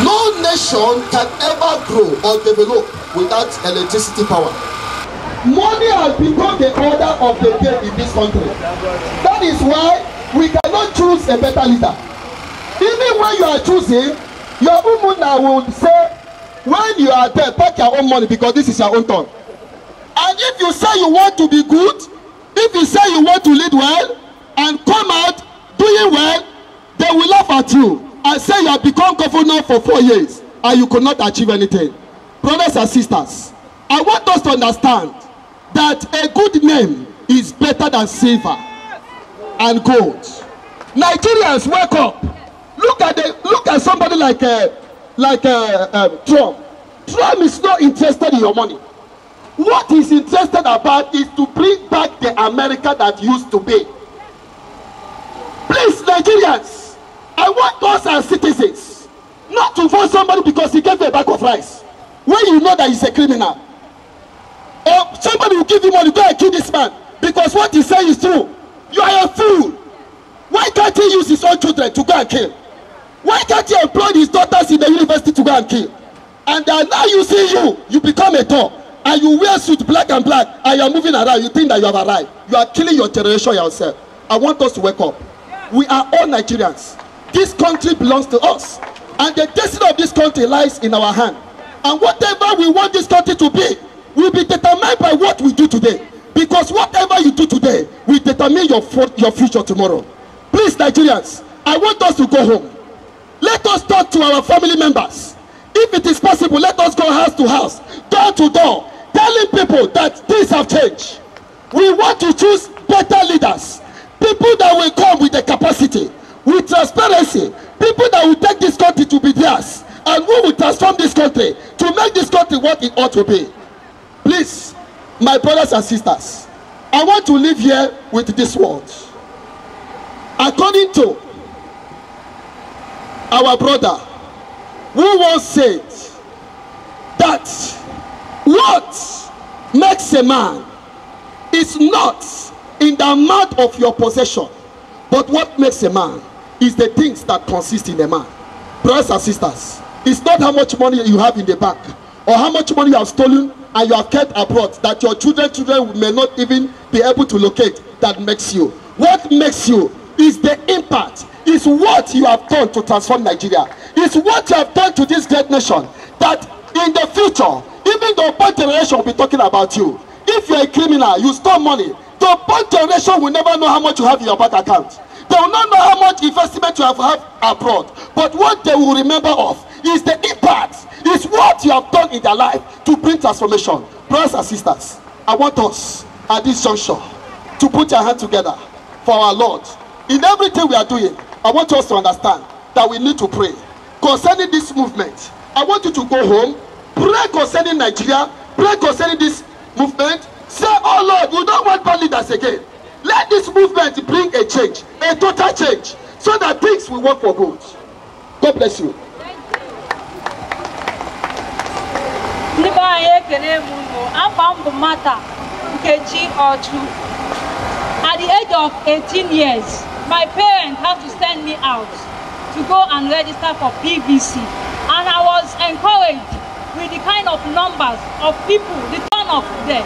No nation can ever grow or develop without electricity power. Money has become the order of the day in this country. That is why we cannot choose a better leader. Even when you are choosing, your umuna will say, when you are there, pack your own money because this is your own turn. And if you say you want to be good, if you say you want to lead well and come out doing well, they will laugh at you and say you have become governor for 4 years and you could not achieve anything. Brothers and sisters, I want us to understand that a good name is better than silver and gold. Nigerians, wake up. Look at somebody like Trump. Trump is not interested in your money. What he's interested about is to bring back the America that used to be. Please, Nigerians, I want us as citizens not to vote somebody because he gave you a bag of rice when you know that he's a criminal. Or somebody will give you money, go and kill this man because what he says is true. You are a fool. Why can't he use his own children to go and kill? Why can't he employ his daughters in the university to go and kill? And they are now using you become a dog, and you wear suit black and black, and you are moving around, you think that you have arrived. You are killing your generation yourself. I want us to wake up. We are all Nigerians. This country belongs to us, and the destiny of this country lies in our hand. And whatever we want this country to be will be determined by what we do today. Because whatever you do today will determine your future tomorrow. Please, Nigerians, I want us to go home. Let us talk to our family members. If it is possible, let us go house to house, door to door, telling people that things have changed. We want to choose better leaders, people that will come with the capacity, with transparency, people that will take this country to be theirs, and who will transform this country to make this country what it ought to be. Please, my brothers and sisters, I want to live here with this word. According to our brother, who once said that what makes a man is not in the amount of your possession, but what makes a man is the things that consist in a man. Brothers and sisters, it's not how much money you have in the bank or how much money you have stolen and you have kept abroad that your children may not even be able to locate that makes you. What makes you is the impact, is what you have done to transform Nigeria. It's what you have done to this great nation that in the future, even the upon generation will be talking about you. If you're a criminal, you stole money, the upon generation will never know how much you have in your bank account. They will not know how much investment you have abroad. But what they will remember of is the impact, is what you have done in their life to bring transformation. Brothers and sisters, I want us at this juncture to put our hands together for our Lord. In everything we are doing, I want us to understand that we need to pray concerning this movement. I want you to go home, pray concerning Nigeria, pray concerning this movement. Say, oh Lord, we don't want bad leaders again. Let this movement bring a change, a total change, so that things will work for good. God bless you. At the age of 18 years, my parents had to send me out to go and register for PVC. And I was encouraged with the kind of numbers of people, the turn of there.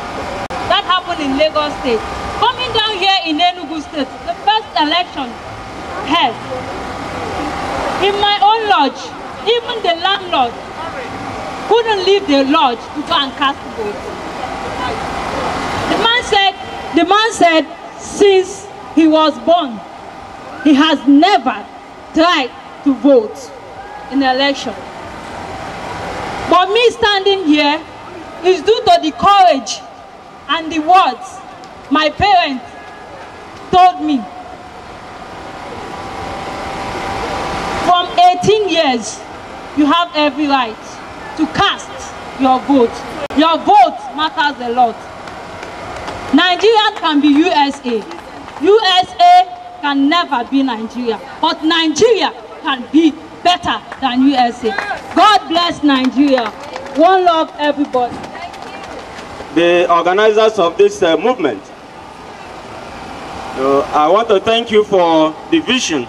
That happened in Lagos State. Coming down here in Enugu State, the first election held. In my own lodge, even the landlord couldn't leave the lodge to go and cast votes. The man said, since he was born, he has never tried to vote in the election. But me standing here is due to the courage and the words my parents told me. From 18 years, you have every right to cast your vote. Your vote matters a lot. Nigeria can be USA. USA can never be Nigeria. But Nigeria can be better than USA. God bless Nigeria. One love, everybody. The organizers of this movement So I want to thank you for the vision.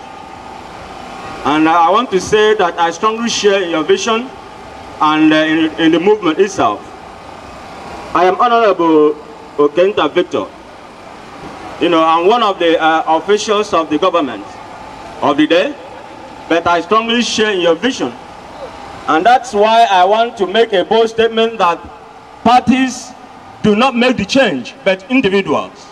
And I want to say that I strongly share in your vision and in the movement itself. I am Honorable Okenta Victor. I'm one of the officials of the government of the day, but I strongly share in your vision. And that's why I want to make a bold statement that parties do not make the change, but individuals.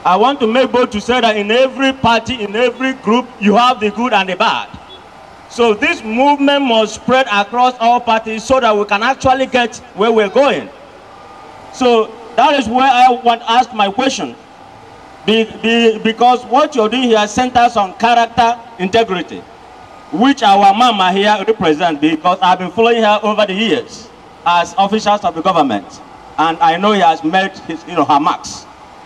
I want to make bold to say that in every party, in every group, you have the good and the bad. So this movement must spread across all parties so that we can actually get where we're going. So that is where I want to ask my question. Because what you're doing here centers on character integrity, which our mama here represents, because I've been following her over the years as officials of the government. And I know he has made his, her marks.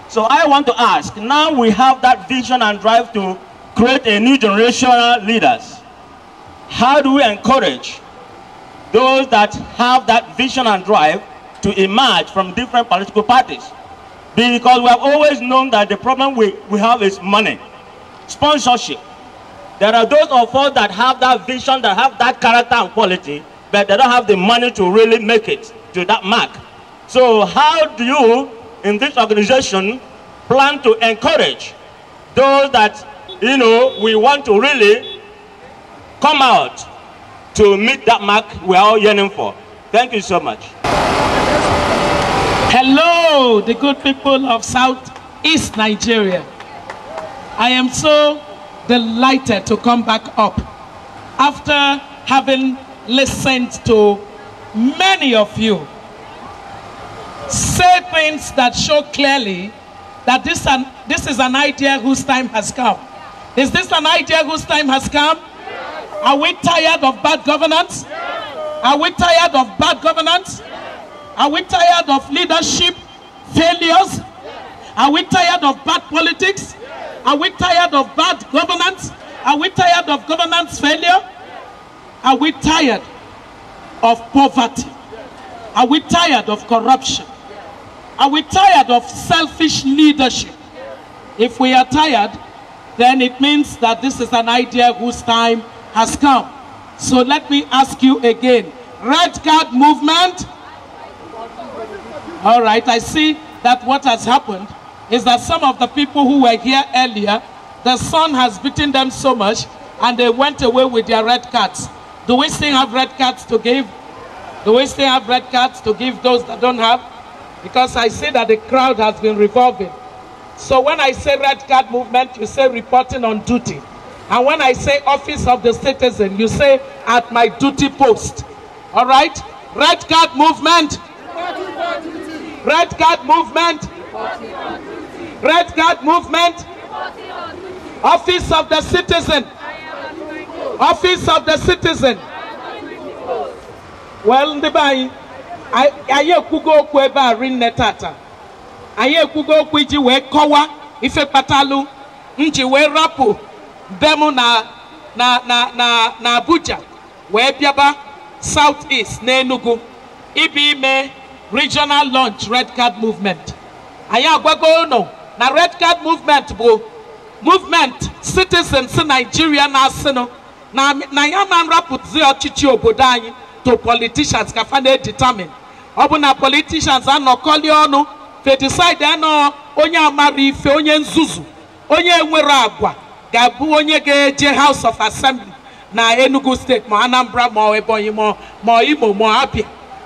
So I want to ask, now we have that vision and drive to create a new generation of leaders. How do we encourage those that have that vision and drive to emerge from different political parties? Because we have always known that the problem we have is money, sponsorship. There are those of us that have that vision, that have that character and quality, but they don't have the money to really make it to that mark. So how do you, in this organization, plan to encourage those that, we want to really come out to meet that mark we're all yearning for? Thank you so much. Hello, the good people of Southeast Nigeria. I am so delighted to come back up after having listened to many of you say things that show clearly that this is an idea whose time has come. Is this an idea whose time has come? Are we tired of bad governance? Are we tired of bad governance? Are we tired of leadership failures? Are we tired of bad politics? Are we tired of bad governance? Are we tired of governance failure? Are we tired of poverty? Are we tired of corruption? Are we tired of selfish leadership? If we are tired, then it means that this is an idea whose time has come. So let me ask you again, Red Card movement? All right, I see that what has happened is that some of the people who were here earlier, the sun has beaten them so much and they went away with their red cards. Do we still have red cards to give? Do we still have red cards to give those that don't have? Because I see that the crowd has been revolving. So when I say red card movement, you say reporting on duty. And when I say office of the citizen, you say at my duty post. All right? Red card movement. Red card movement. Red card movement. Office of the citizen. Office of the citizen. Well, Ndibai, I kugo kweba rinne tata. Aye kugo kwiji we kowa ife patalu nji we rapu demu na Abuja we biaba Southeast na Enugu ibi me regional launch red card movement. Aye agwago no na red card movement bo movement citizens in Nigeria na asino na yaman rapu zi ochichi obodo anyi to politicians kafane determine. Obuna politicians are no call you they decide no onye amari ife onye nzuzu onye nwere agwa gabu onye geje House of Assembly na Enugu State mo Anambra mo Ebonyi mo Imo mo Abia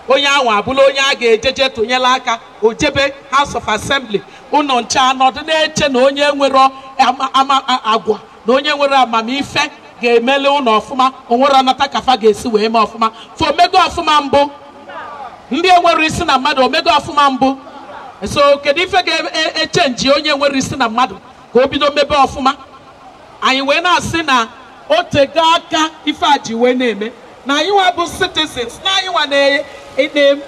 onye anwa abula onye aga ejeje tonyela aka ojebe House of Assembly uno ncha anodu na-eche na onye nwere agwa na onye nwere amamife ga-emele uno ofuma onwere anata kafa ga-esi wee me ofuma for mego ofuma mbu ndị enwere isi na mmadụ omego afụma mbụ so kedu ife ga-echenji onye nwere isi na mmadụ ka o bido mebe ọfụma anyị wee na-asị na o tego aka ife a ji wee na-eme na anyị nwa bụ citizens na anyị nwa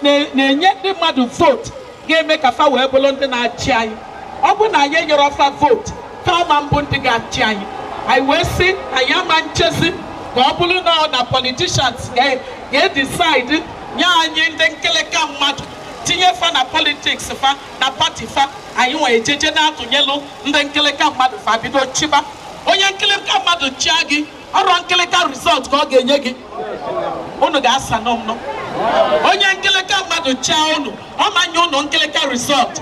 na-enye ndị mmadụ vote ga-eme ka fa wee bụrụ ndị na-achị anyị ọ bụ na anyị nyere ọfa vote ka ọma mbụ ndị ga-achị anyị anyị wee sị anyị ama nchezi ka ọ bụrụ na politicians ga-decide nye anyị ndị nkeleka mmadụ tinye fa na politics fa na party fa anyị nwe ejeje na-atụnyelu ndị nkịlịka mmadụ fa bido chiba onye nkịlịka mmadụ chia gị ọrụ nkịlịka result ka ọ ga-enye gị unu ga-asa n'ọnụ onye nkịlịka mmadụ chia unu ọ manye unu nkịlịka result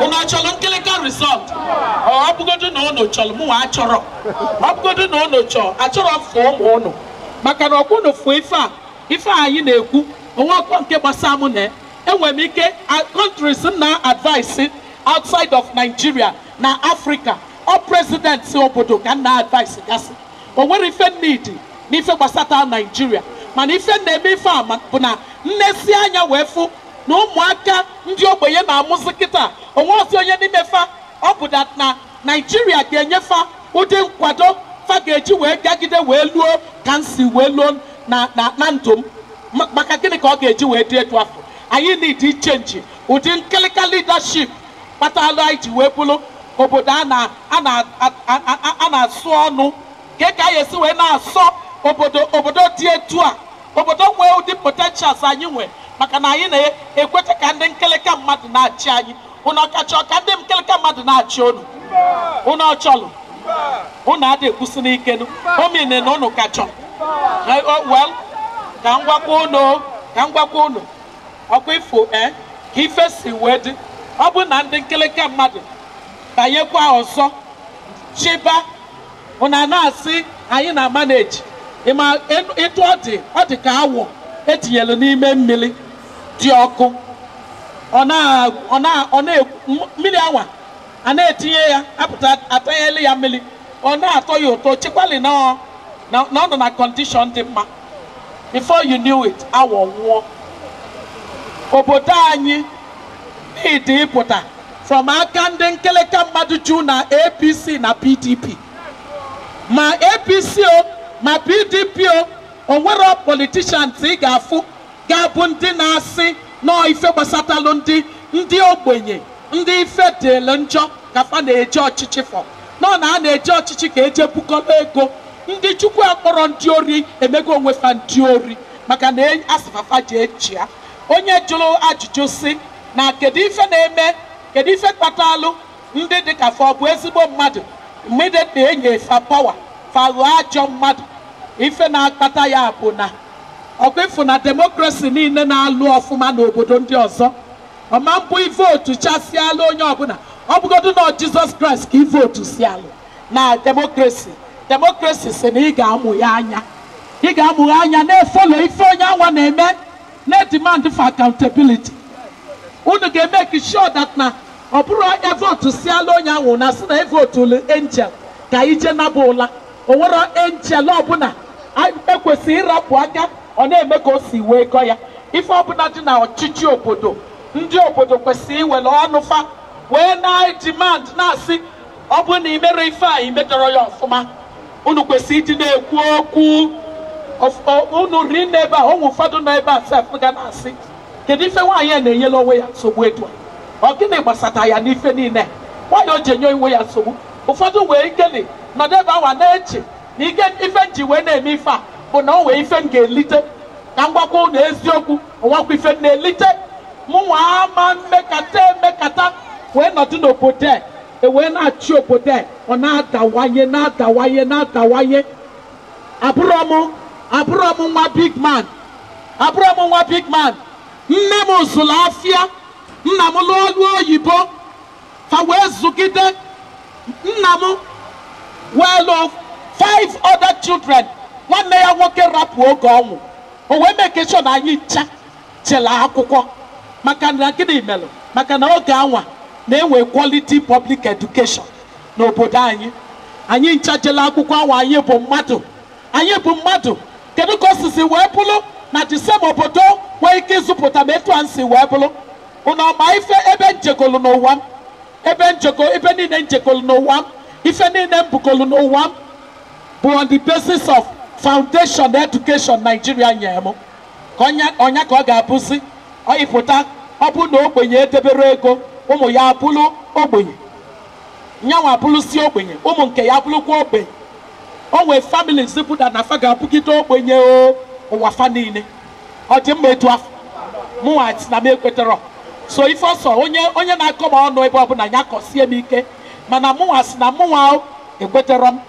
unu achọrọ nkịlịka result ọ bụgodu na unu chọrọ mụ nwa achọrọ ọ bụgodu na unu chọrọ achọrọ fụ ụmụ unu maka na ọkwụ unu fụ ife anyị na-ekwu onwe ọkwa nke gbasa mụ na enwere m ike countries na advice outside of Nigeria na Africa ọ president obodo ka na advice gasị o nwere ife need n'ife gbasata Nigeria mana ife na-eme ife a bụ na nnesi anya wee fụ na ụmụaka ndị ogbenye na-amụzi kịta onwe ozi onye n'ime fa ọ bụ na Nigeria ga-enyefa ụdị nkwado fa ga-eji wee gagide wee luo ka nsi wee luo na ndụ m maka gịnị ka ọ ga-eji wee dị etu afọ anyị need ichenji ụdị nkịlịka leadership kpatalụ anyị ji wee bụrụ obodo a na-asụ ọnụ ka anyị esi wee na-asọ obodo dị etu a obodo nwee ụdị potentials anyị nwee maka na anyị na-ekweta ka ndị nkịlịka mmadụ na-achị anyị unu ọkacha ka ndị nkịlịka mmadụ na-achị unu ọchọlụ unu adị ekwusi n'ikenu omine na unu kachọ well ka m gwakwa unu ọkwa ifo ka ife si wee dị ọ bụ na ndị nkịlịka mmadụ banyekwa ọzọ chiba unu na-asị anyị na manage ịma ịtụ ọ dị ka awọ etinyelu n'ime mmiri dị ọkụ mmiri anwa a na-etinye ya apụta atanyelu ya mmiri ọ na-atọ ya ụtọ chikwali na ọ nọ na condition dị mma before you knew it awọ nwụọ obodo anyị n'ịdị ịpụta from aka ndị nkịlịka mmadụ ju na APC na PDP ma APC o ma PDP o nwere politicians ị ga-afụ ga-abụ ndị na-asị nọọ ife gbasatalụ ndị ogbenye ndị ife dịlụ njọ ka fa na-eje ọchịchị fọ nọ na a na-eje ọchịchị ka eje bukọrọ ego ndị chukwu akpọrọ ndị ori emego onwe fa ndị ori maka na asịfafa ji echi ya onye jụrụ ajụjụ si na kedu ife na-eme kedu ife kpatalụ ndị dịka fa ọ bụ ezigbo mmadụ mgbe na-enye fa pawa fa ghọọ ajọ mmadụ ife na-akpata ya bụ na ọkwa ịfụ na demokrasi niile na-alụ ọfụma n'obodo ndị ọzọ ọma mbụ ivotu chasịalụ onye ọbụla ọ bụgodu na Jizọs Kraịst ka ivotu si alụ na demokrasi si na ị ga-amụ ya anya na-efolo ife onye anwa na-eme na-demand for accountability unu ga-eme sure that na ọ bụrụ onye votu sialụ onye anwụ na sị na evotulu angel ka ije naba ụla o nwere angel ọbụla ekwesịrị ịrapụ aka ọ na-eme ka o si wee gọ ya ife ọbụla dị na ọchịchị obodo ndị obodo kwesịrị iwere ọnụ fa wee na-demand na-asị ọ bụ na imere ife a imedọrọ ya ọfụma unu kwesịrị ịdị na-ekwu okwu unu ri n'ebe a ụmụ ụfọdụ nọ ebe a sef ga na-asị kedu ife nwaanyị na-enyela onwe ya nsogbu etu a ọ gịnị gbasata ya n'ife niile nwaanyị o ji enye onwe ya nsogbu ụfọdụ wee ikeli nọdụ ebe awa na-eche na ike ife nji wee na-eme ife a bụ na o wee ife m ga-elite ka m gwakwa unu eziokwu ọnwakwa ife m na-elite mụ nwa ama mmekata wee nọdụ n'obodo wee na-achị obodo ọ na-adawanye abụrụ m nwa big man nne m zụrụ afịa nna m lụọ ọrụ oyibo fa wee zụgide nna m wee lụọ 5 other children nwanne ya nwoke rapụ oge ọnwụ o wee mekeshọ na anyị ncha jela akwụkwọ maka na gịnị melụ maka na oge anwa na-enwe quality public education n'obodo anyị ncha jela akwụkwọ anwa anyị bụ mmadụ kedu ka osisi wee bụrụ na disem obodo nwee ike ịzụpụta ma etu a nsi wee bụrụ unu ọma ife ebe njegolu n'ụwa m ebe niile njegolu n'ụwa m ife niile m bugolu n'ụwa m bụ on the basis of foundation education Nigeria nyere m ka ọnya ka ọ ga-abụzi ịpụta ọ bụ na ogbenye edebere ego ụmụ ya abụrụ ogbenye nyanwa abụrụsi ogbenye ụmụ nke ya abụrụkwa ogbenye o nwee families bụda na fa ga-abụgide ogbenye ụwa fa niile ọ dị mma etu afọ mụnwa na m ekwetara so ife ọsọ onye na-akọ m ọnụ ebe ọbụla ya kọsie m ike mana mụnwa si na mụnwa ekweterọ m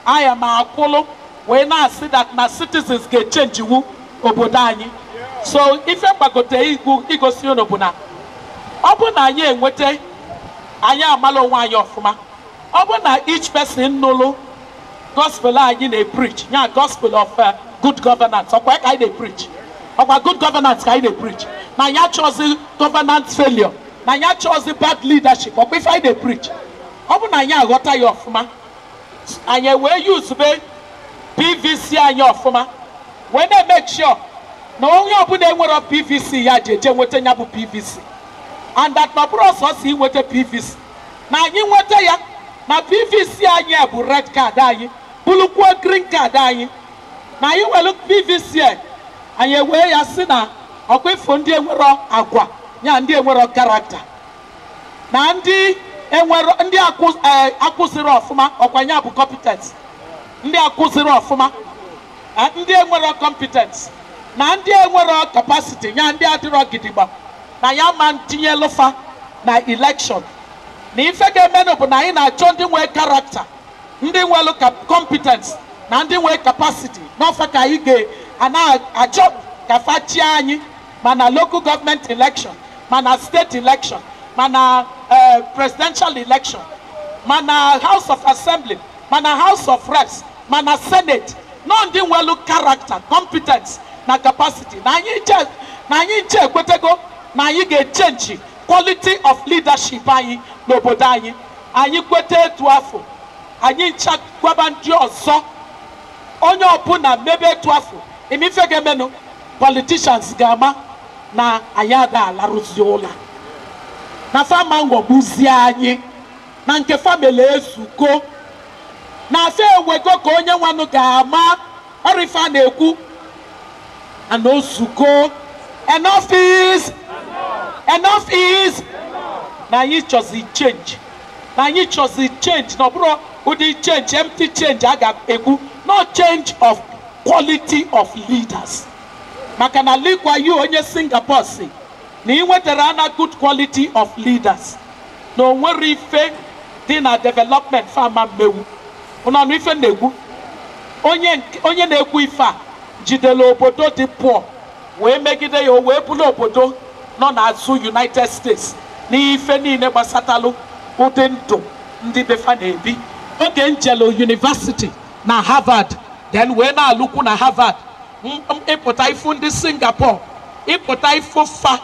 aya ma akwụlụ wee na-asị that na citizens ga-echenji iwu obodo anyị so ife mgbagote igosi unu bụ na ọ bụ na anyị enweta anyị amala onwe anyị ọfụma ọ bụ na each person nụlụ gospel anyị na-preach ya gospel of good governance ọkwa ka anyị na-preach ọkwa good governance ka anyị na-preach na anyị achọzi governance failure na anyị achọzi bad leadership ọkwa ife anyị na-preach ọ bụ na anyị aghọta ya ọfụma anyị wee yuzube PVC anyị ọfụma wee na-make sure na onye ọbụla enwere PVC ya ji eje nweta ya bụ PVC and that na bụrụ ọsọsọ inweta PVC na anyị nweta ya na PVC anyị bụ red card anyị bụrụkwuo green card anyị na anyị welu PVC anyị wee ya si na ọkwa ifo ndị enwero agwa ya ndị enwero karakta na ndị enwero ndị akụziri ọfụma ọkwa ya bụ competence ndị akụziri ọfụma ndị enwero competence na ndị enwero capacity ya ndị adịrọ gidigba na ya ma ntinye lụfa na election na ife ga-emenụ bụ na anyị na-achọ ndị nwee karakta ndị nwere competence na ndị nwee capacity n'ofe ka anyị ga-achọ ka fachi anyị mana local government election mana state election mana presidential election mana house of assembly mana house of reps mana senate nọ ndị nwere karakta competence na capacity na anyị nche ekwetego na anyị ga-echenji quality of leadership anyị n'obodo anyị anyị kwete etu afọ anyị ncha gwaba ndị ọzọ onye ọbụla mebe etu afọ imife ga-emenụ politicians ga-ama na anyị ada alarụzi ụla na fama ngọgbuzie anyị na nke famili ezugo na afe ewego ka onye nwanụ ga-ama ọrịfa na-ekwu and ozugo enough is na anyị chọzi change na anyị chọzi change na ọ bụrụ ụdị change empty change a ga-ekwu no change of quality of leaders maka na likwa yu onye Singapore si na ị nwetara ana good quality of leaders na o nwere ife dị na development fama mmewu ụnọnụ ife na-ekwu onye na-ekwu ife a jidere obodo dị poor wee megide ya o wee bụrụ obodo nọ n'azụ United States n'ife niile gbasatalụ ụdị ndụ ndị befa na-ebi oge njelo university na Harvard then wee na-alụkwu na Harvard ịpụta ifu ndị Singapore ịpụta ifu fa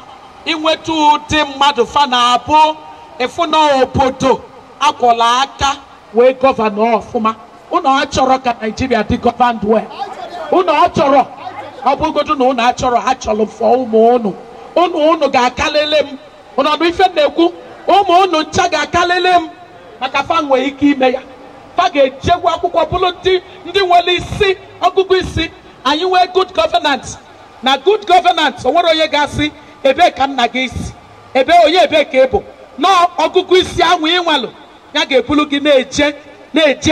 inweta ụdị mmadụ fa na-abụ efu na obodo akwọla aka wee gọvanọ ọfụma unu achọrọ ka Nigeria dị governed well unu achọrọ ọ bụgodu na unu achọrọ ha chọrọ fọ ụmụ unu ga-akalele m ụnọdụ ife na-ekwu ụmụ unu ncha ga-akalele m maka fa nwee ike ime ya fa ga-echegwu akwụkwọ bụrụ ndị nwere isi ọgụgụ isi anyị nwee good governance na good governance o nwere onye ga-asị ebe ka nna gị isi ebe onye ebe ka ịbụ na ọgụgụ isi ahụ ịnwalụ ya ga-ebulu gị na-eje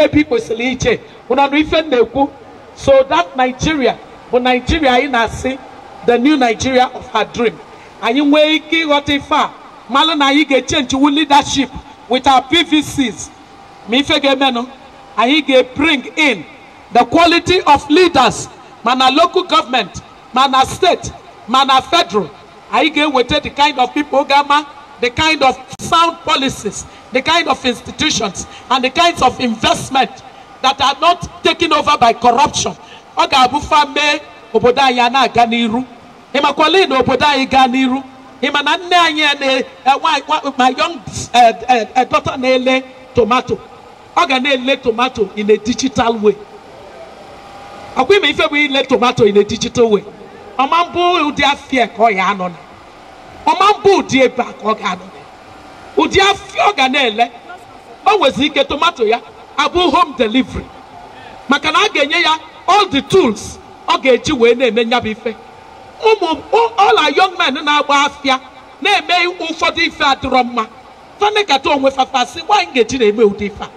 ebe ị kwesịrị ije ụnọdụ ife na-ekwu so that Nigeria bụ Nigeria anyị na-asị the new Nigeria of our dream anyị nwee ike ịghọta ife a malụ na anyị ga-echenji wu leadership with our PVCs ma ife ga-emenụ anyị ga-bring in the quality of leaders mana local government mana state mana federal anyị ga-eweta the kind of people ga-ama the kind of sound policies the kind of institutions and the kinds of investment that are not taken over by corruption ọ ga-abụ fa mee obodo anyị na-aga n'iru ịmakwala na obodo anyị gaa n'iru ịma na nne anyị my young daughter na-ele tomato ọ ga na-ele tomato in a digital way ọkwa ime ife bụ ile tomato in a digital way ọma mbụ ụdị afịa ka ọ ya anọ na ọma mbụ ụdị ebe a ka ọ ga-anọ na ụdị afịa ọ ga na-ele o nwezi ike tomato ya abụ home delivery maka na a ga-enye ya all the tools ọ ga-eji wee na-eme nyabụ ife all our young men na-agba afịa na-eme ụfọdụ ife adịrọ mma fanekata onwe fafasị nwanyị ga-eji na-eme ụdị ife a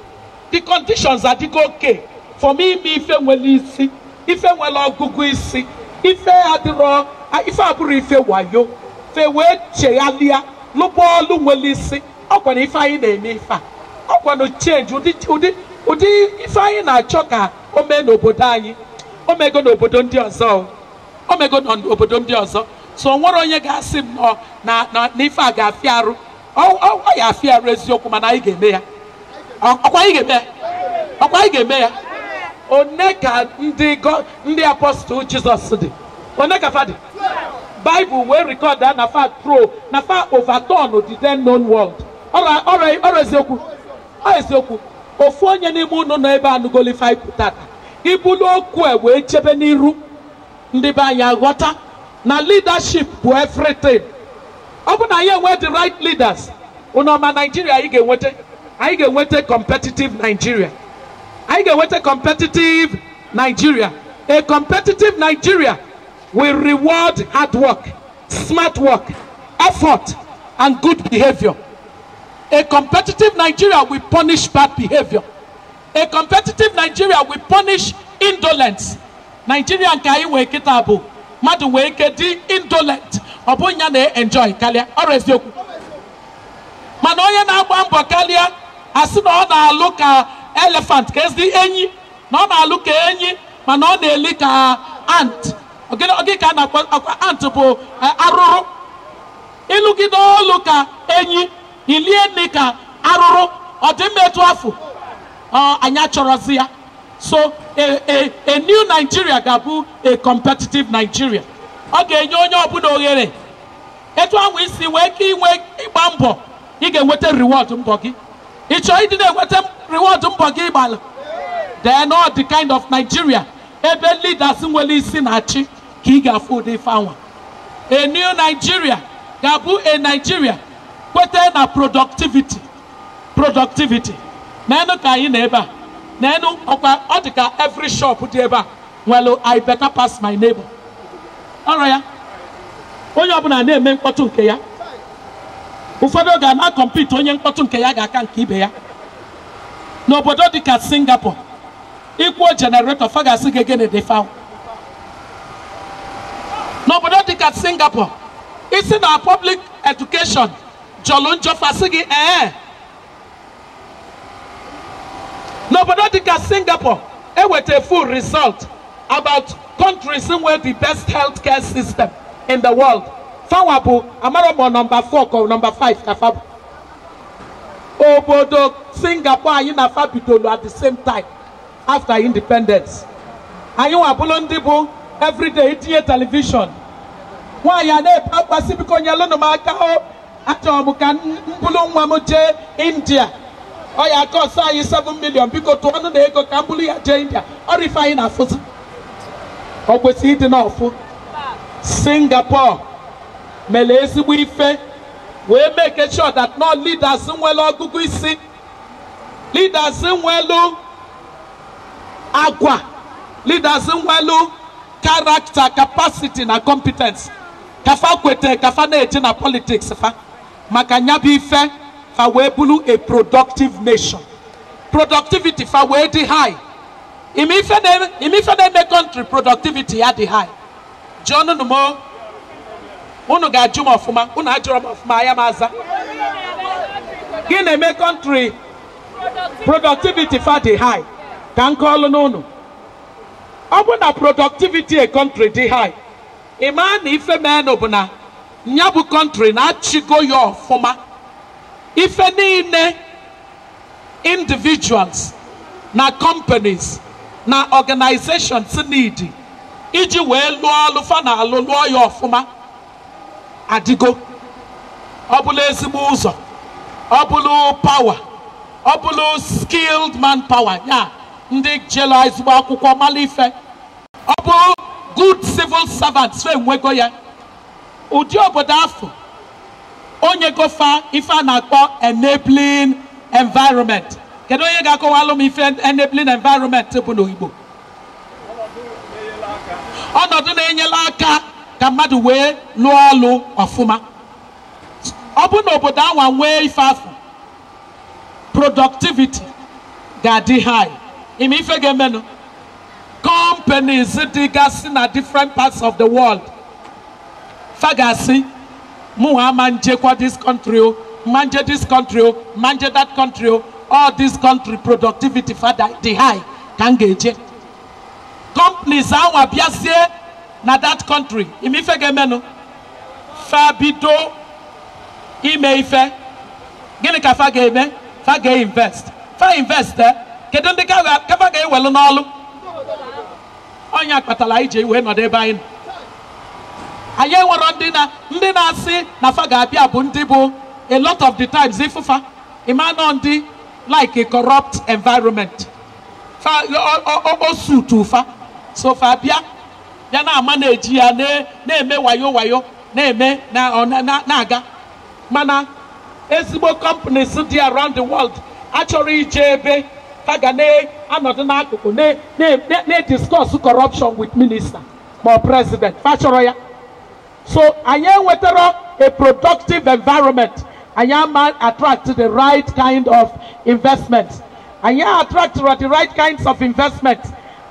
the conditions adịgo okay for me ime ife nwere isi ife nwere ọgụgụ isi ife adịrọ ife abụrụ ife wayo fe wee cheghalịa lụbọọlụ nwere isi ọkwa na ife anyị na-eme ife a ọkwa na change ụdị ife anyị na-achọ ka o mee n'obodo anyị o mego n'obodo ndị ọzọ o mego n'obodo ndị ọzọ so nwere onye ga-asị m na ife a ga-afịa arụ ọ ya afịa arụ eziokwu mana anyị ga-eme ya ọkwa anyị ga-eme ya one ka ndị apọstụl Jizọs dị one ka fa dị Bible wee record na fa na fa overturn the then known world ọrụ eziokwu ofu onye n'ime unu nọ ebe anụgolifai pụtata ibulu okwu wee chebe n'iru ndị be anyị aghọta na leadership bụ everything ọ bụ na anyị enwe the right leaders unu ọma Nigeria anyị ga-enweta competitive Nigeria anyị ga-enweta competitive Nigeria. A competitive Nigeria will reward hard work, smart work, effort, and good behavior. A competitive Nigeria will punish bad behavior. A competitive Nigeria will punish indolence. Nigeria nke anyị wee kịta bụ mmadụ wee ke dị indolent ọ bụ nya na-enjoy karịa ọrụ eziokwu mana onye na-agba mbọ karịa asị na ọ na-alụ ka elephant ka ezi enyi na ọ na-alụ ka enyi mana ọ na-eli ka ant oge ka a na-akpọ ant bụ arụrụ ịlụgide ọlụ ka enyi ilie nri ka arụrụ ọ dị mmetụ afọ anya chọrọzi ya so a new Nigeria ga-abụ a competitive Nigeria ọ ga-enye onye ọbụla ohere etu ahụ isi wee ka inwe ịgba mbọ ị ga-enweta reward mbọ gị ị chọọ ịdị na-enweta reward mbọ gị ịgbalụ then all the kind of Nigeria ebe leaders nwere isi na-achị ka ị ga-afụ ụdị ife anwa a new Nigeria ga-abụ a Nigeria kweta na productivity n'enu ka anyị na ebe a n'enu ọkwa ọ dị ka every shop dị ebe a nwere I better pass my neighbor ọrụ ya onye ọbụla na-eme mkpọtụ nke ya ụfọdụ ga na-compete onye mkpọtụ nke ya ga-aka nke ibe ya n'obodo dị ka Singapore ikwuo generator fa ga-asị gị gịnị dị fa n'obodo dị ka Singapore isi na public education jọlụ njọ fasị gị n'obodo dị ka Singapore eweta full result about countries where the best healthcare system in the world fanwa bụ amarọmọ number 4 ka number 5 ka fa bụ obodo Singapore anyị na fa bidolu at the same time after independence anyị wabụlụ ndị bụ everyday itinye television nwaanyị a na-ebe akwasị biko nyelụnụ m aka achọrọ m ka mbụlụ nwa m jee India ọ ya kọsọ anyị 7 million biko tụọnụ na ego ka mbụlụ ya jee India ọrụ ife anyị na-afụzi ọ kwesịrị ịdị n'ọfụ Singapore mere ezigbo ife wee make sure that no leaders nwere ọgụgụ isi leaders nwere agwa leaders nwere character capacity na competence kafa kwete kafa na-eje na politics fa maka nyabụ ife fa wee bụrụ a productive nation productivity fa wee dị high ime ife na-eme country productivity ya dị high John numo unu ga-ajụ m ọfụma unu ajụrụ m ọfụma ya maza gị na-eme country productivity fa dị high ka nke ọlụ n'unu ọ bụ na productivity a country dị high ịma na ife menụ bụ na nya bụ country na-achịgo ya ọfụma ife niile individuals na companies na organizations need iji wee lụọ ọlụ fa na alụ lụọ ya ọfụma adịgo ọ bụla ezigbo ụzọ ọ bụla power ọ bụla skilled manpower ya ndị jelo ezigbo akwụkwọ mala ife ọ bụ good civil servants fe nwego ya ụdị obodo afọ onye gofa ife a na-akpọ enabling environment kedu onye ga-akọwalụ m ife enabling environment bụ n'Igbo ọnọdụ na-enyela aka ka mmadụ wee lụọ ọlụ ọfụma ọ bụ na obodo anwa nwee ife afọ productivity ga-adị high ime ife ga-emenụ companies dịgasị na different parts of the world fa ga-asị Muwa manje kwa this country, manje this country, manje that country, all this country productivity for the high can gauge. Companies are biase na that country. Imife gemeno. Fabido ime ife. Gini ka fa game? Fa ge invest. Fa invest kedonde ka fa ge welu n'olu. Onya kpatala ije we no de bayin. Aye woro ndi na asi na fa ga abia bu ndi bu a lot of the times ifufa imano ndi like a corrupt environment. Fa o suit fa. So fa bia ya na manage ya na eme wayo na eme na aga mana ezigbo companies dị around the world actually ije ka ga na anọdụ n'akụkụ na discuss corruption with minister or president fa chọrọ ya. So anyị enwetara a productive environment, anyị ma attract the right kind of investment, anyị attract the right kinds of investment,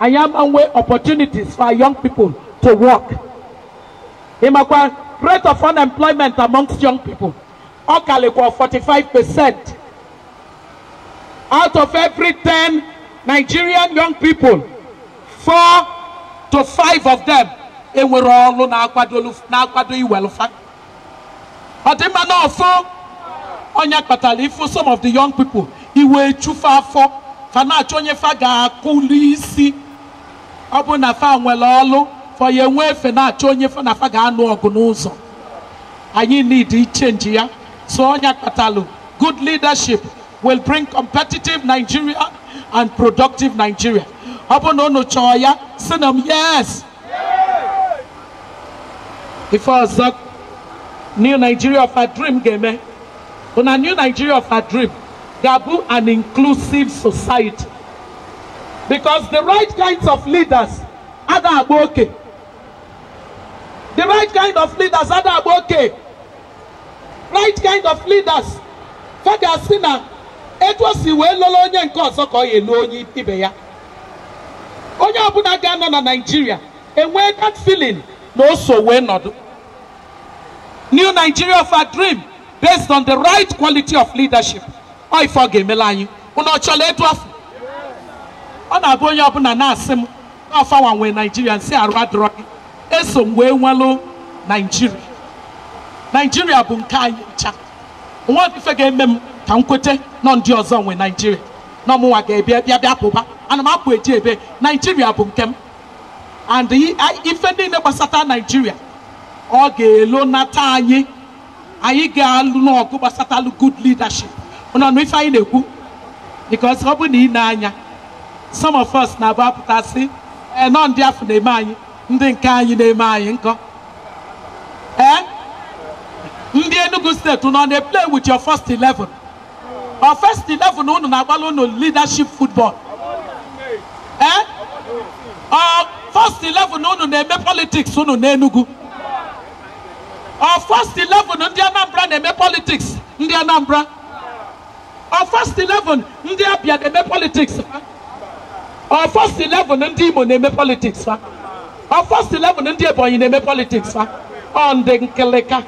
I am aware opportunities for young people to work. Imakwa rate of unemployment amongst young people, okale kwa 45%. Out of every 10 Nigerian young people, 4 to 5 of them enwere ọrụ na-akwado iwelufa. Ọdịmma na ọfọ onye kpatara ifu some of the young people iwe chufa afọ fa na-achọ onye fa ga-akụli isi. Ọ bụ na fa nwere ọlụ for ye nwe efe na-achọ onye fa na fa ga-anụ ọgụ n'ụzọ. Anyị need change ya. So onye kpatalu good leadership will bring competitive Nigeria and productive Nigeria. Ọ bụ na unu chọọ ya sị na m yes. If I was new Nigeria of a dream game, on a new Nigeria of a dream, Gabu an inclusive society. Because the right kinds of leaders are okay. The right kind of leaders are okay. Right kind of leaders. Fagasina, it was the way Lolonia and Kosoko Loni Ibeya. Onya Abuna Ghana na Nigeria. And where that feeling, no so we're not. New Nigeria of a dream based on the right quality of leadership. I forget Melanie. Uno chale twaf. Ona bonya Abuna na sim. Na fa wan we Nigeria say aradro. Eso we walo Nigeria. Nigeria bu nka anyicha. Won ti fege mem kan kwete no ndi ozo we Nigeria. No mo wa ga bia poba. Ana ma po eji ebe Nigeria bu nkem. And if any neighbor sata Nigeria, or gelo nata anyi ga no go basata good leadership. Una no ifa ineku because obu ni anya. Some of us na ba putasi no ndi afu na eme anyi, ndi nke anyi na eme anyi nko. Ndi Enugu state una dey play with your first 11. Our first 11 unu na agbalo no leadership football. First 11 unu na-eme politics unu na Enugu. Our first 11 ndị Anambra na-eme politics ndị Anambra. Our first 11 ndị Abia na-eme politics. Our first 11 ndị Imo na-eme politics. Our first 11 ndị Ebonyi na-eme politics. On the nkeleka.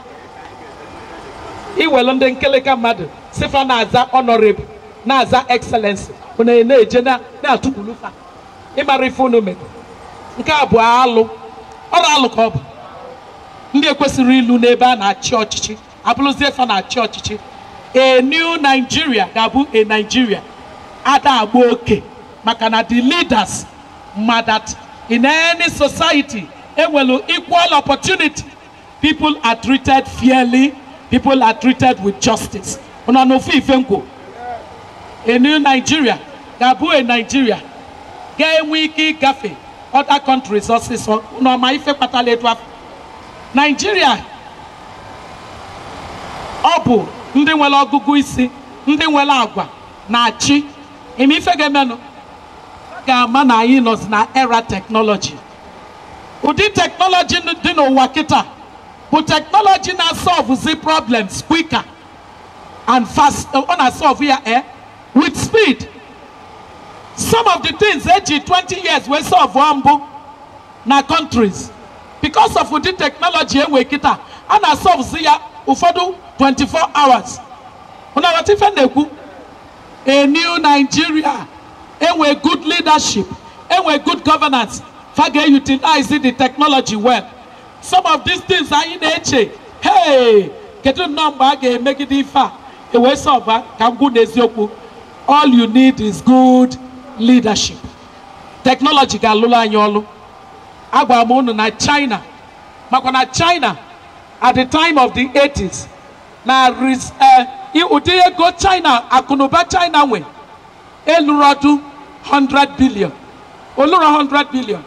Iwelu ndị nkeleka mmadụ sifa na-aza honorable, na-aza excellency. Unu na-eje na-atụpụlufa. Ịmara ife unu mere. Nke a bụ alụ ọrụ alụ ka ọ bụ ndị ekwesịrị ilu n'ebe a na-achị ọchịchị abụrụzie fa na-achị ọchịchị. A new Nigeria ga-abụ a Nigeria ada agba oke maka na the leaders ma that in any society enwelu equal opportunity, people are treated fairly, people are treated with justice. Una no fi ife nkwo. A new Nigeria ga-abụ a Nigeria ga-enwe ike ịgafe other countries also no ma ife patale to Nigeria obu ndị nwere ọgụgụ isi ndị nwere agwa na chi ime ife gemenu ga-ama na anyị nọ na era technology. Ụdị technology dị n'ụwa kịta bụ technology na solve the problems quicker and fast on solve ya with speed. Some of the things 20 years we solve wambu na countries because of the technology we kita and solve ya ụfọdụ 24 hours. Una what if a new Nigeria, a good leadership, a good governance, fage utilize the technology well. Some of these things are in HA. Hey, get a number, make it differ. A way solver can good as yoku. All you need is good leadership. Technology galula nyolo. Agwa mono na China. Makwana China at the time of the 80s. Na you go China, akunuba China way. Eluradu 100 billion. Olura 100 billion.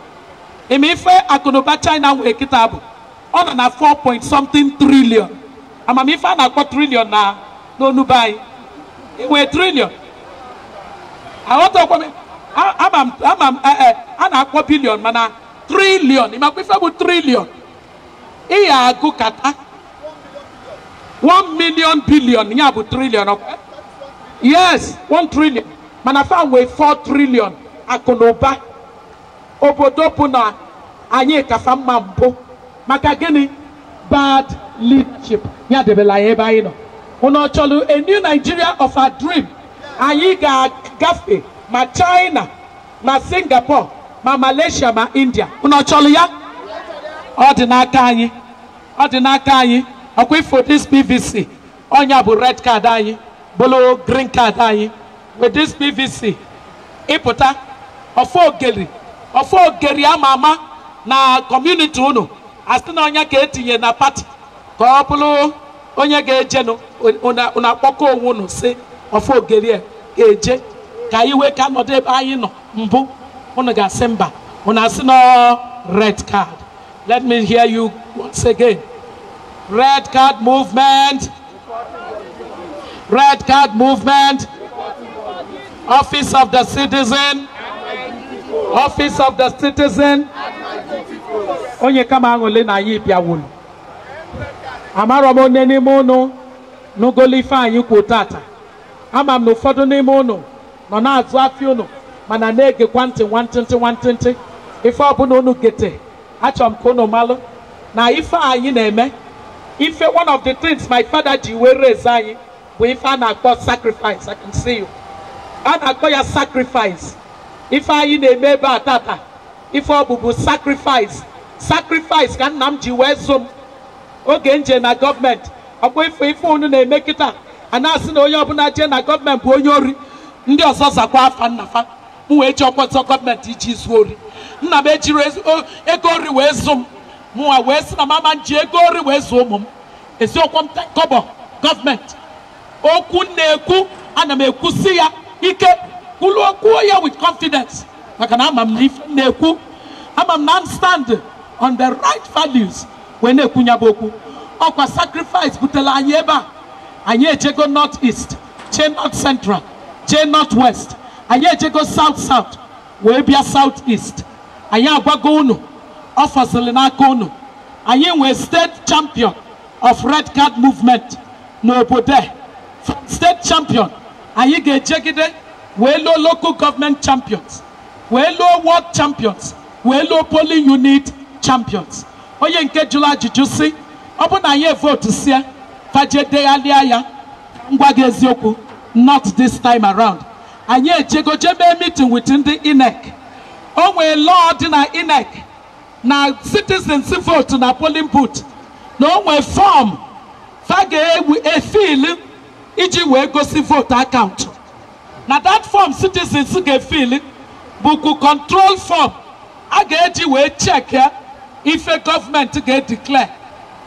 Imife akunuba China way kitabu. On na 4 point something trillion. Amamifa na 4 trillion na no nubai. Iwe trillion. I want to come. I'm 4 billion mana trillion. Imakifa bu trillion. Iya go kata 1 million billion. Nya bu trillion. Okay? Yes, 1 trillion. Manafa we 4 trillion. Akunuba. Obodopo na anye kafa mambo. Maka gini bad leadership. Nya debela yeba ino. Uno cholu a new Nigeria of our dream. Ayi ga gafe ma China, ma Singapore, ma Malaysia, ma India. Uno cholu ya? Ordinaka anyi. Ordinaka anyi. Akwi for this PVC. Onya bu red card anyi. Bolo green card anyi. With this PVC. Ipota. Ofo geri ama na community uno. Asina onya ka etinye na party. Ka opulu onye ga-eje no una akpọkọ onwe unu si ofo ogeri ga-eje ka iwe ka nọdụ ebe anyị nọ mbụ unu ga-asị mba unu asị no red card. Let me hear you once again. Red card movement. Red card movement. Office of the citizen. Office of the citizen. Onye kama angole na yi bia wulu. Amaromo nene mono no golifa yi kwotata. Amam no fodo ne mono no na azu afio mana nege kwante 120 ife obuno no gete achom kono malo na ife anyi na eme ife one of the things my father ji we raise anyi we ife na akpo sacrifice. I can see you ana akpo ya sacrifice ife anyi na eme ba tata ife obubu sacrifice kan nam ji we zum oge nje na government akwa ife unu na-eme kita anasị na onye ọbụla je na government bụ onye ori ndị ọzọ zakwa afa nnafa m wee ji ọkpọtọ government iji zuo ori nna m ejiri ego ori wee zụ m mụwa wee sị na mama nji ego ori wee zụọ ụmụ m eziokwu m kọbọ gọọmenti okwu na-ekwu ana m ekwusi ya ike kwuo ya with confidence maka na ama m na ife na-ekwu ama m na stand on the right values when they kunyaboku okwa sacrifice butela anyị ebe a anyị ejego north east che north central che north west anyị ejego south wee bịa south east anyị agwago unu ofosili n'aka unu anyị nwee state champion of red card movement n'obodo state champion anyị ga-ejegide wee lụọ local government champions wee lụọ world champions wee lụọ polling unit champions. Onye nke jụrụ ajụjụ si ọ bụ na anyị vote sie faje deghalịa ya ngwa gị eziokwu not this time around anyị ejego jebe meeting with ndị INEC o nwee law dị na INEC na citizens vote na polling booth na o nwee form fa ga-efil iji wee gosi vote account na that form citizens ga-efil bụkwa control form a ga-eji wee check ya ife government ga-declare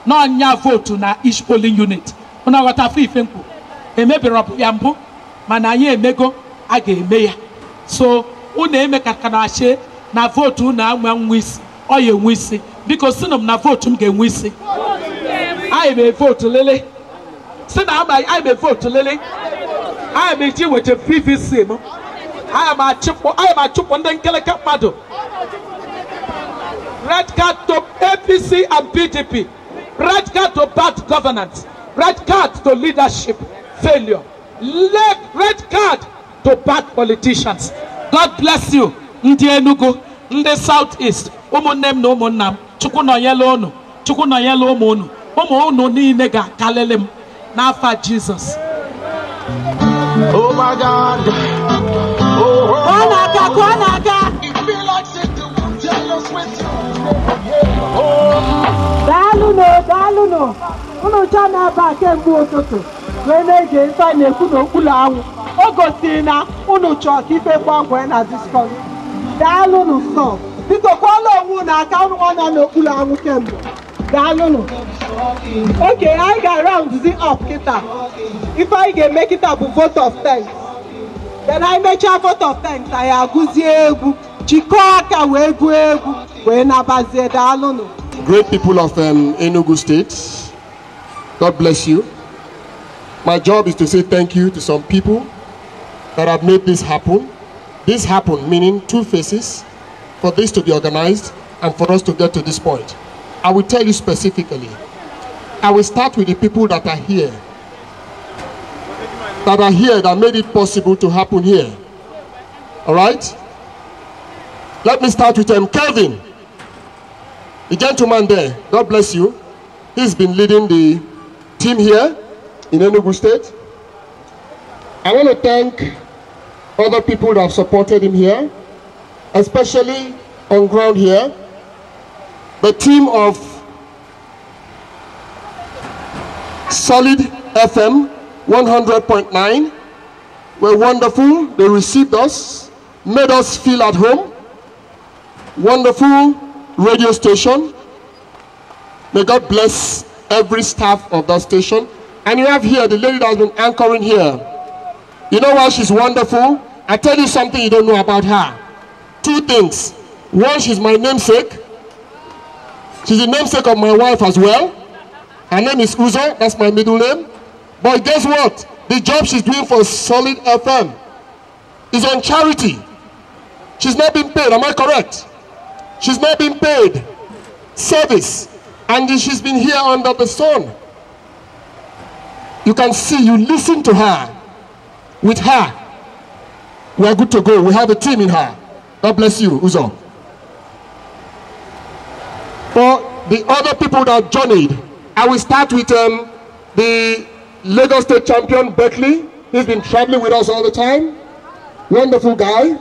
na nya vote na each polling unit. Una watafu ife nkwu emebere ya mbụ mana anyị emego a ga-eme ya so una eme ka na ashe na vote una anwa nwisi oye nwisi biko sinum na vote m ga-enwe isi I may vote lele sina I may vote lele I may ji with a PVC mo I am a chupo ndị nkele Kpakpando. Red card to APC and PDP. Red card to bad governance. Red card to leadership failure. Red card to bad politicians. God bless you. Ndi Enugu, ndi Southeast. Umunnem no umunam. Chukwu no yellow no. Chukwu no yellow mono. ụmụ unu niile ga-akalele m n'afa Jizọs. Oh my God. Daalụnụ unu cha na-aba kemgbe ụtụtụ wee na-ege nsọ na-ekwu n'okpuru anwụ. O gosiri na unu chọọ ka ife gbanwee na diskọs. Daalụnụ sọ. Biko kwala onwe unu aka unu nọ n'okpuru anwụ kemgbe. Daalụnụ. Okay, I got round the up kita. If I get make it up vote of thanks. Then I make a vote of thanks. I aguzi egwu. Chikoaka we egwu we nabazie daalụnụ. Great people of Enugu State, God bless you. My job is to say thank you to some people that have made this happen. This happened, meaning two phases, for this to be organized and for us to get to this point. I will tell you specifically. I will start with the people that are here. That made it possible to happen here. All right? Let me start with Kelvin. The gentleman there, God bless you. He's been leading the team here in Enugu State. I want to thank other people that have supported him here, especially on ground here. The team of Solid FM 100.9 were wonderful. They received us, made us feel at home. Wonderful radio station. May God bless every staff of that station. And you have here the lady that has been anchoring here. You know why she's wonderful? I tell you something you don't know about her. Two things. One, she's my namesake. She's the namesake of my wife as well. Her name is Uzo, that's my middle name. But guess what? The job she's doing for Solid FM is on charity. She's not being paid, am I correct? She's not being paid. Service. And she's been here under the sun. You can see, you listen to her. With her, we are good to go. We have a team in her. God bless you, Uzo. For the other people that journeyed, I will start with the Lagos State champion, Berkeley. He's been traveling with us all the time. Wonderful guy.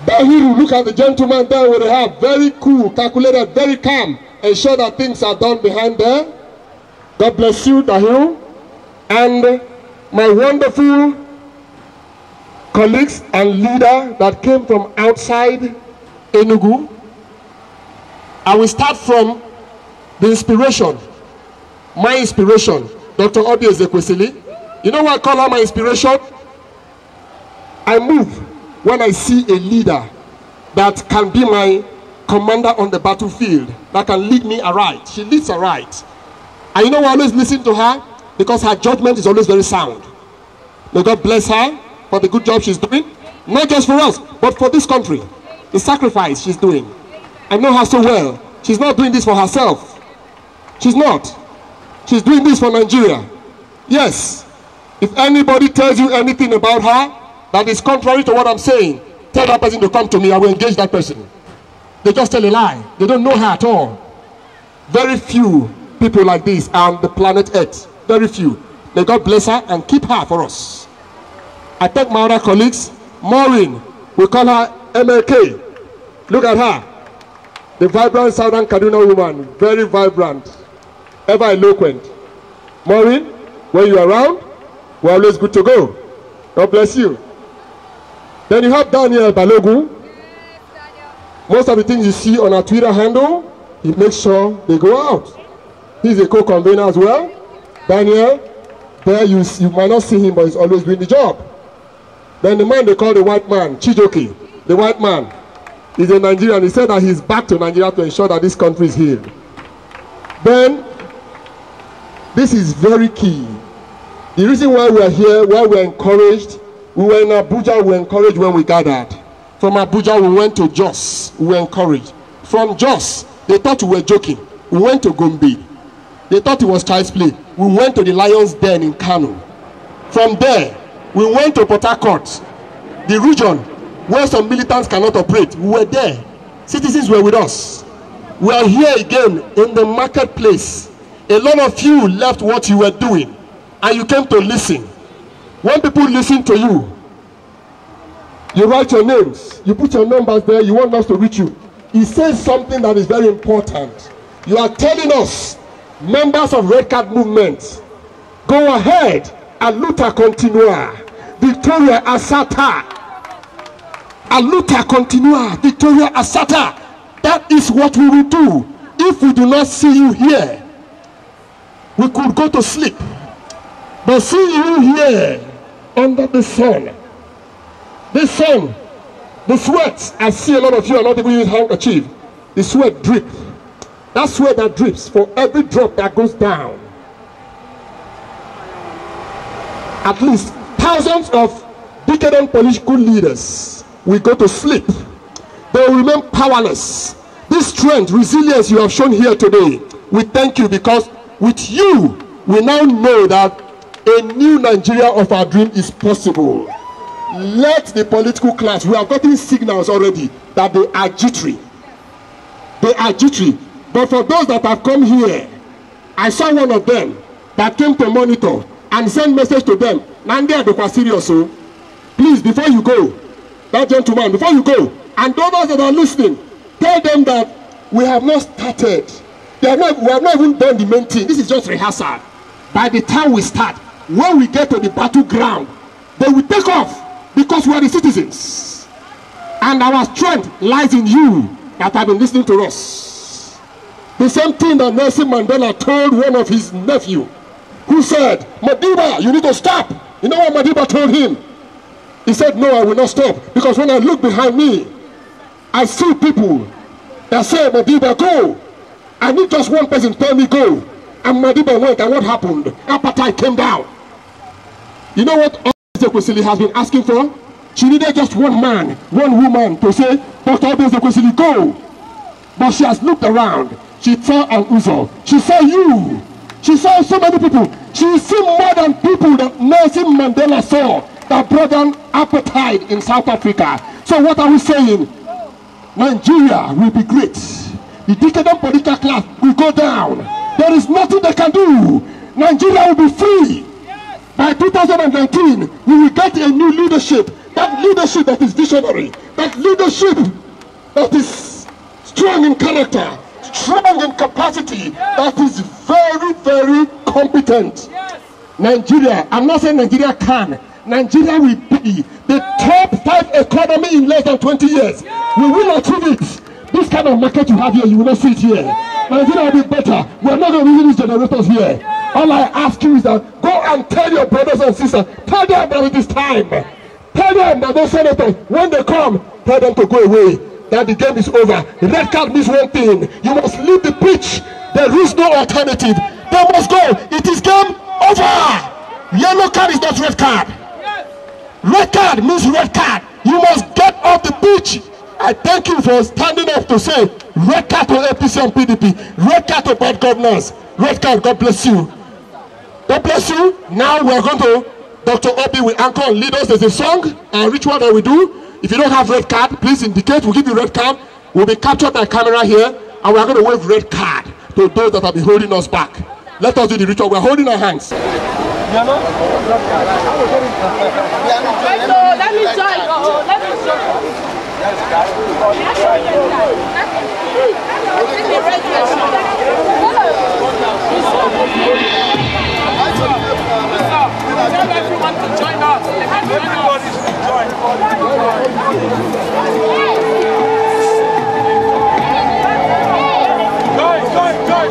Dahiru, look at the gentleman there with the hair. Very cool, calculated, very calm. Ensure that things are done behind there. God bless you, Dahiru. And my wonderful colleagues and leader that came from outside Enugu. I will start from the inspiration. My inspiration, Dr. Obi Ezekwesili. You know what I call her my inspiration? I move when I see a leader that can be my commander on the battlefield, that can lead me aright. She leads aright. And you know I always listen to her? Because her judgment is always very sound. May God bless her for the good job she's doing. Not just for us, but for this country. The sacrifice she's doing. I know her so well. She's not doing this for herself. She's not. She's doing this for Nigeria. Yes. If anybody tells you anything about her that is contrary to what I'm saying, tell that person to come to me. I will engage that person. They just tell a lie. They don't know her at all. Very few people like this on the planet Earth. Very few. May God bless her and keep her for us. I thank my other colleagues. Maureen, we call her MLK. Look at her. The vibrant Southern Kaduna woman. Very vibrant. Ever eloquent. Maureen, when you're around, we're always good to go. God bless you. Then you have Daniel Balogun. Most of the things you see on our Twitter handle, he makes sure they go out. He's a co-convener as well. Daniel, there you might not see him, but he's always doing the job. Then the man they call the white man, Chijoke, the white man, is a Nigerian. He said that he's back to Nigeria to ensure that this country is healed. Then, this is very key. The reason why we are here, why we are encouraged, we were in Abuja, we were encouraged when we gathered. From Abuja, we went to Jos, we were encouraged. From Jos, they thought we were joking. We went to Gombe. They thought it was child's play. We went to the Lion's Den in Kano. From there, we went to Port Harcourt, the region where some militants cannot operate. We were there. Citizens were with us. we are here again in the marketplace. A lot of you left what you were doing and you came to listen. When people listen to you, you write your names, you put your numbers there, you want us to reach you. He says something that is very important. You are telling us, members of Red Card Movement, go ahead and luta continua, Victoria Asata. A luta continua, Victoria Asata. That is what we will do. If we do not see you here, we could go to sleep. But see you here under the sun. The sun, the sweat, I see a lot of you are not even using handkerchief. The sweat drip. That sweat that drips for every drop that goes down. At least thousands of decadent political leaders will go to sleep. They will remain powerless. This strength, resilience you have shown here today, we thank you, because with you, we now know that a new Nigeria of our dream is possible. Let the political class, we have gotten signals already that they are jittery. They are jittery. But for those that have come here, I saw one of them that came to monitor and send message to them. Nandia Dokwa serious, so please, before you go, that gentleman, before you go, and those that are listening, tell them that we have not started. We have not even done the main thing. This is just rehearsal. By the time we start, when we get to the battleground, they will take off, because we are the citizens. And our strength lies in you that have been listening to us. The same thing that Nelson Mandela told one of his nephews, who said, Madiba, you need to stop. You know what Madiba told him? He said, no, I will not stop, because when I look behind me, I see people that say, Madiba, go. I need just one person to tell me go. And Madiba went, and what happened? Appetite came down. You know what Obisekwesili has been asking for? She needed just one man, one woman to say, Dr. Obisekwesili, go. But she has looked around. She saw an Uzo. She saw you. She saw so many people. She see more than people that Nelson Mandela saw that brought down apartheid in South Africa. So what are we saying? Nigeria will be great. The decadent political class will go down. There is nothing they can do. Nigeria will be free. By 2019, we will get a new leadership. That leadership that is visionary. That leadership that is strong in character, strong in capacity, that is very, very competent. Nigeria, I'm not saying Nigeria can. Nigeria will be the top 5 economy in less than 20 years. We will achieve it. This kind of market you have here, you will not see it here. Nigeria will be better. We are not going to use these generators here. All I ask you is that go and tell your brothers and sisters, tell them that it is time. Tell them that those senators, when they come, tell them to go away. That the game is over. The red card means one thing. You must leave the pitch. There is no alternative. They must go. It is game over. Yellow card is not red card. Red card means red card. You must get off the pitch. I thank you for standing up to say red card to APC and PDP, red card to bad governance, red card. God bless you. God bless you. Now we are going to, Dr. Obi will anchor and lead us. There's a song and ritual that we do. If you don't have red card, please indicate. We'll give you red card. We'll be captured by camera here, and we are going to wave red card to those that have been holding us back. Let us do the ritual. We're holding our hands. Let me join. Let me join. Tell everyone to join us. Everybody should join. Join.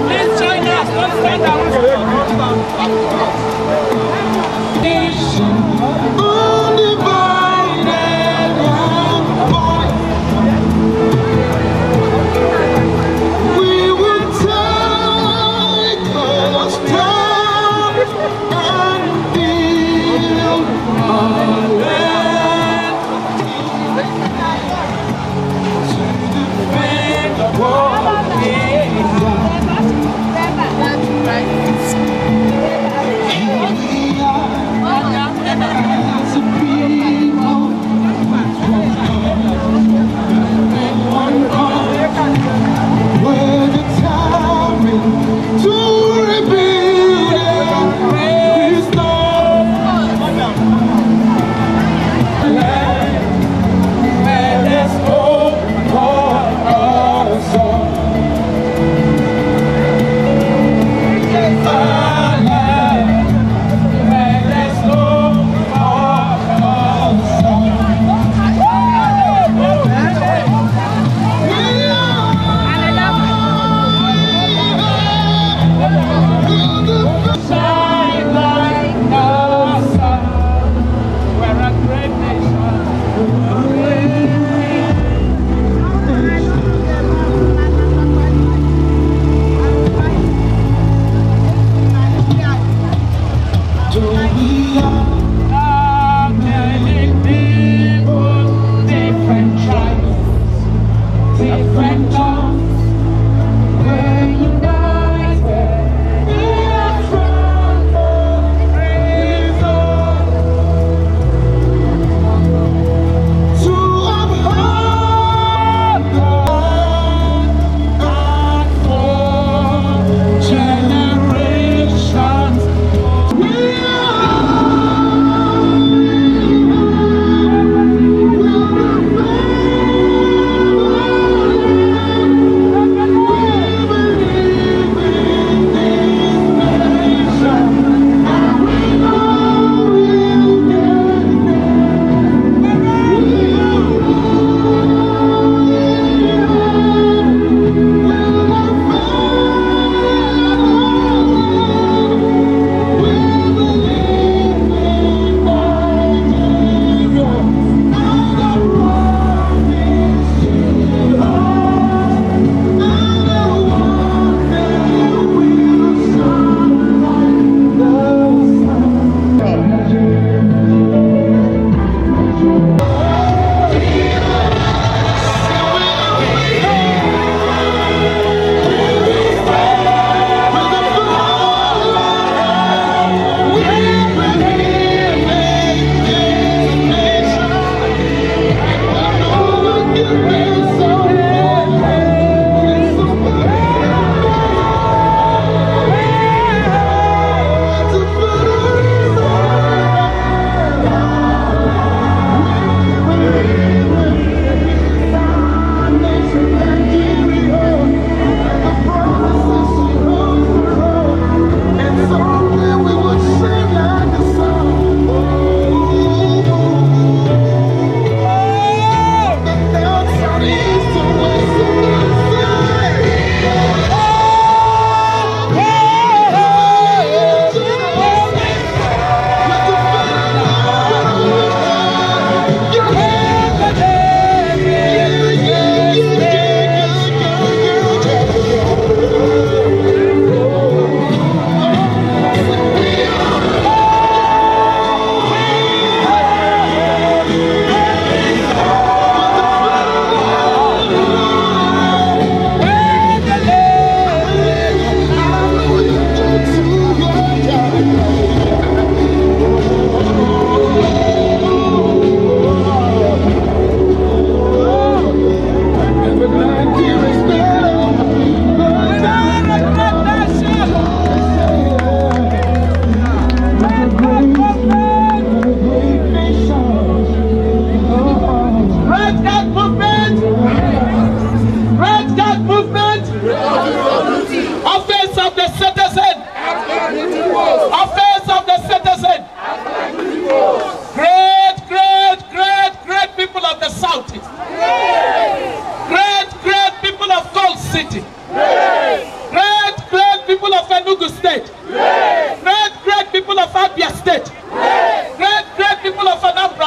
Please join us. Don't stand down. We will take our step and build our land.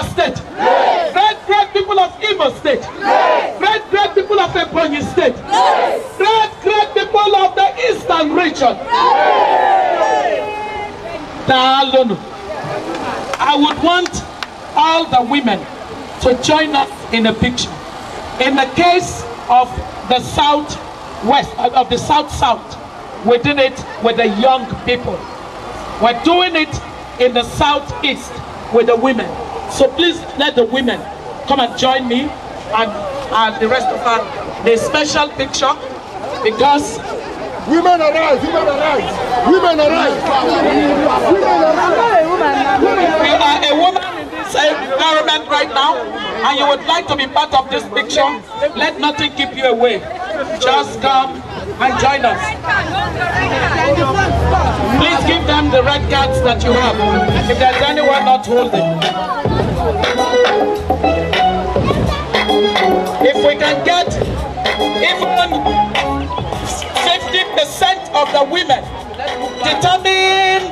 Delta State. Great people of Imo State. Great people of Ebonyi State. Great people of the Eastern region. I would want all the women to join us in a picture. In the case of the Southwest, of the South, we did it with the young people. We're doing it in the Southeast with the women. So please let the women come and join me and the rest of us. A special picture because Women arise! Women arise! Women arise! Women arise! You are a woman in this environment right now, and you would like to be part of this picture. Let nothing keep you away. Just come and join us. Please give them the red cards that you have. If there's anyone not holding. If we can get even 50% of the women determined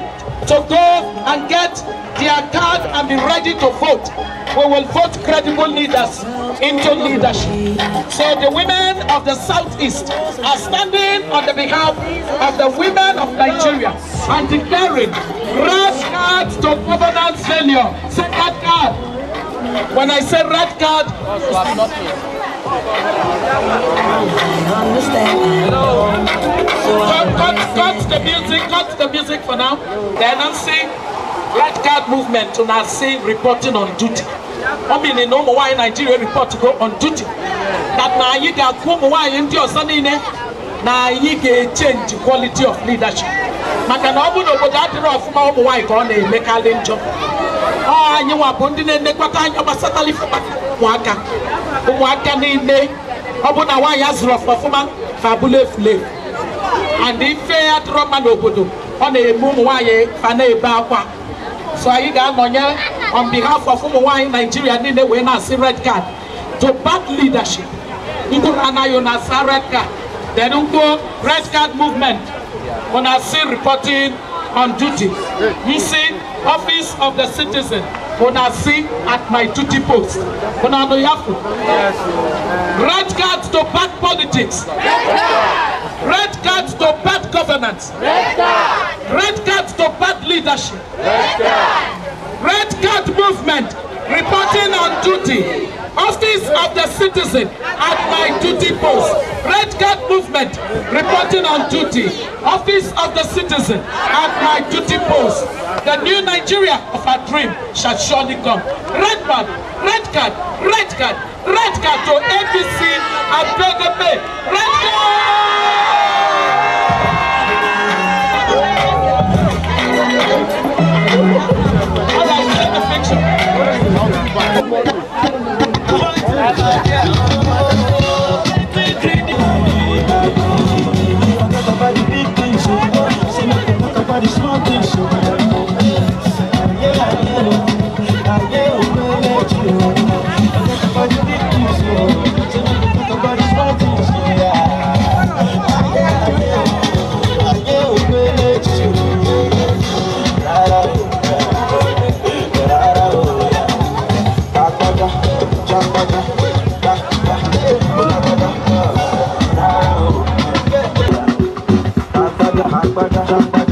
to go and get their card and be ready to vote, we will vote credible leaders into leadership. So the women of the Southeast are standing on the behalf of the women of Nigeria and declaring red card to governance failure. Say red card. When I say red card, cut the music for now. The Nancy red card movement to now see reporting on duty. I mean, in why Nigeria report to go on duty. That now you can come why into your son in it. Now you can change the quality of leadership. Makanobu no that of my wife on a mechanic job. Ah, you are bonding in the Quatan of a satellite waka. Waka in the Obuna Wayas of Performance Fabule Flame. And if fair Roman Obodo on a Mumwaye Fane Bakwa. So I got on behalf of Umuwai Nigeria need a winner see red card to back leadership. Into Anayona red card. Then go red card movement. When I see reporting on duty, you see office of the citizen. When I see at my duty post, when I know you have to. Red card to bad politics. Red card to bad governance. Red card to bad leadership. Red card movement reporting on duty. Office of the citizen at my duty post. Red card movement reporting on duty. Office of the citizen at my duty post. The new Nigeria of our dream shall surely come. Red card, red card, red card, red card to ABC and BGP. Red card! All right, take the picture. Jump